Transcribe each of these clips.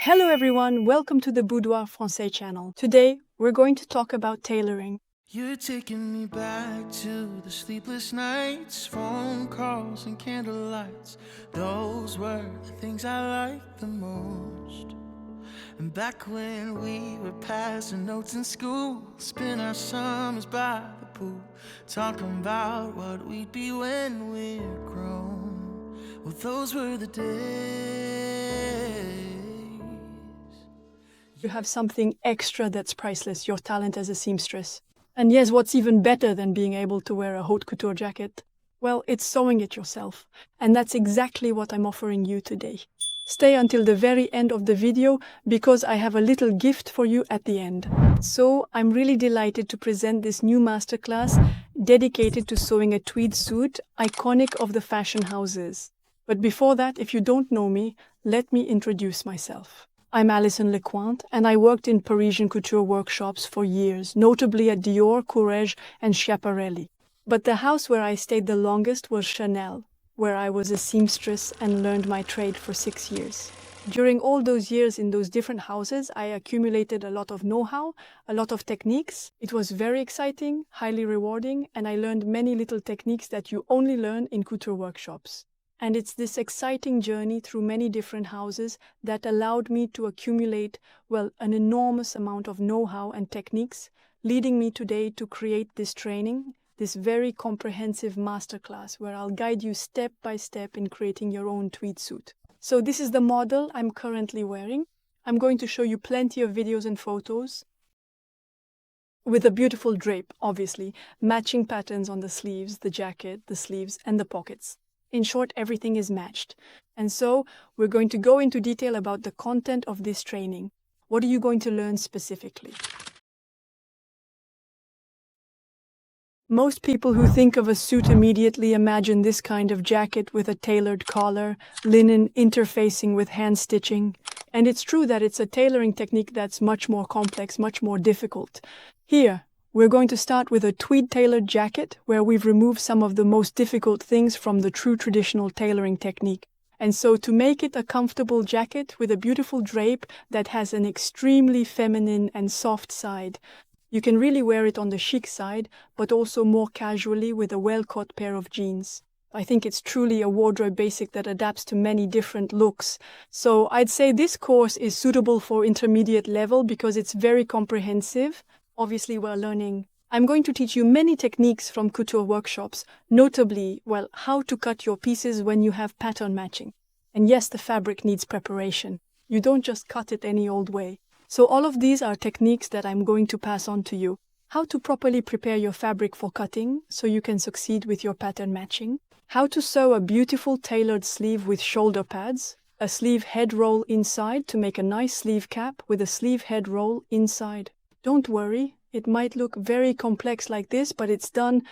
Hello everyone, welcome to the Boudoir Français channel. Today, we're going to talk about tailoring. You're taking me back to the sleepless nights, phone calls and candlelights. Those were the things I liked the most. And back when we were passing notes in school, spend our summers by the pool, talking about what we'd be when we're grown. Well, those were the days. You have something extra that's priceless, your talent as a seamstress. And yes, what's even better than being able to wear a haute couture jacket? Well, it's sewing it yourself. And that's exactly what I'm offering you today. Stay until the very end of the video because I have a little gift for you at the end. So I'm really delighted to present this new masterclass dedicated to sewing a tweed suit, iconic of the fashion houses. But before that, if you don't know me, let me introduce myself. I'm Alison Lecointe, and I worked in Parisian couture workshops for years, notably at Dior, Courrèges, and Schiaparelli. But the house where I stayed the longest was Chanel, where I was a seamstress and learned my trade for 6 years. During all those years in those different houses, I accumulated a lot of know-how, a lot of techniques. It was very exciting, highly rewarding, and I learned many little techniques that you only learn in couture workshops. And it's this exciting journey through many different houses that allowed me to accumulate, an enormous amount of know-how and techniques, leading me today to create this training, this very comprehensive masterclass where I'll guide you step by step in creating your own tweed suit. So this is the model I'm currently wearing. I'm going to show you plenty of videos and photos with a beautiful drape, obviously, matching patterns on the sleeves, the jacket, the sleeves, and the pockets. In short, everything is matched. And so we're going to go into detail about the content of this training. What are you going to learn specifically? Most people who think of a suit immediately imagine this kind of jacket with a tailored collar, linen interfacing with hand stitching. And it's true that it's a tailoring technique that's much more complex, much more difficult. Here, we're going to start with a tweed tailored jacket where we've removed some of the most difficult things from the true traditional tailoring technique. And so to make it a comfortable jacket with a beautiful drape that has an extremely feminine and soft side, you can really wear it on the chic side, but also more casually with a well-cut pair of jeans. I think it's truly a wardrobe basic that adapts to many different looks. So I'd say this course is suitable for intermediate level because it's very comprehensive. Obviously, I'm going to teach you many techniques from couture workshops, notably, how to cut your pieces when you have pattern matching. And yes, the fabric needs preparation. You don't just cut it any old way. So all of these are techniques that I'm going to pass on to you. How to properly prepare your fabric for cutting so you can succeed with your pattern matching. How to sew a beautiful tailored sleeve with shoulder pads. A sleeve head roll inside to make a nice sleeve cap with a sleeve head roll inside. Don't worry, it might look very complex like this, but it's done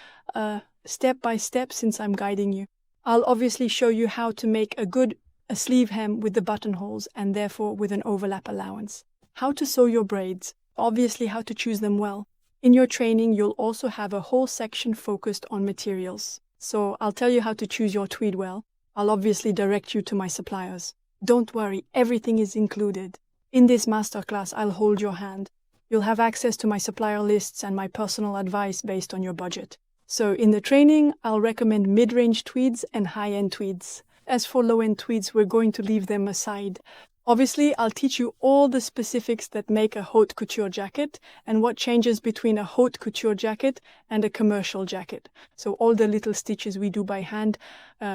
step by step since I'm guiding you. I'll obviously show you how to make a sleeve hem with the buttonholes and therefore with an overlap allowance. How to sew your braids, obviously how to choose them well. In your training, you'll also have a whole section focused on materials. So I'll tell you how to choose your tweed well. I'll obviously direct you to my suppliers. Don't worry, everything is included. In this masterclass, I'll hold your hand. You'll have access to my supplier lists and my personal advice based on your budget. So in the training, I'll recommend mid-range tweeds and high-end tweeds. As for low-end tweeds, we're going to leave them aside. Obviously, I'll teach you all the specifics that make a haute couture jacket and what changes between a haute couture jacket and a commercial jacket. So all the little stitches we do by hand,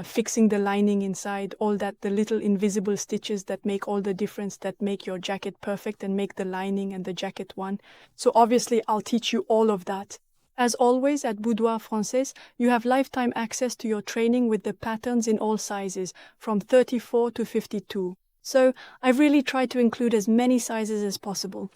fixing the lining inside, all that, the little invisible stitches that make all the difference, that make your jacket perfect and make the lining and the jacket one. So obviously, I'll teach you all of that. As always, at Boudoir Français, you have lifetime access to your training with the patterns in all sizes, from 34 to 52. So I've really tried to include as many sizes as possible.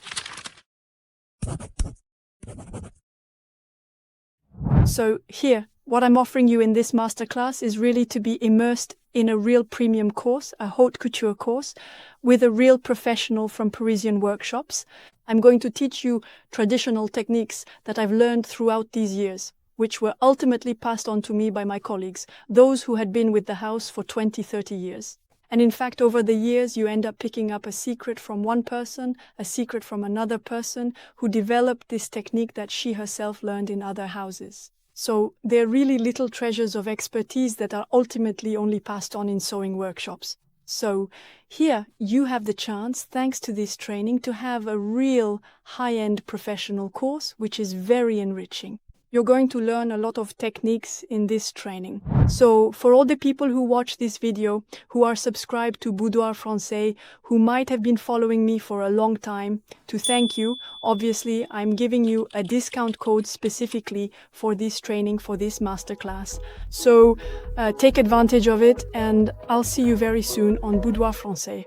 So here, what I'm offering you in this masterclass is really to be immersed in a real premium course, a haute couture course, with a real professional from Parisian workshops. I'm going to teach you traditional techniques that I've learned throughout these years, which were ultimately passed on to me by my colleagues, those who had been with the house for 20, 30 years. And in fact, over the years, you end up picking up a secret from one person, a secret from another person who developed this technique that she herself learned in other houses. So they're really little treasures of expertise that are ultimately only passed on in sewing workshops. So here you have the chance, thanks to this training, to have a real high-end professional course, which is very enriching. You're going to learn a lot of techniques in this training. So for all the people who watch this video, who are subscribed to Boudoir Français, who might have been following me for a long time, to thank you, obviously I'm giving you a discount code specifically for this training, for this masterclass. So take advantage of it, and I'll see you very soon on Boudoir Français.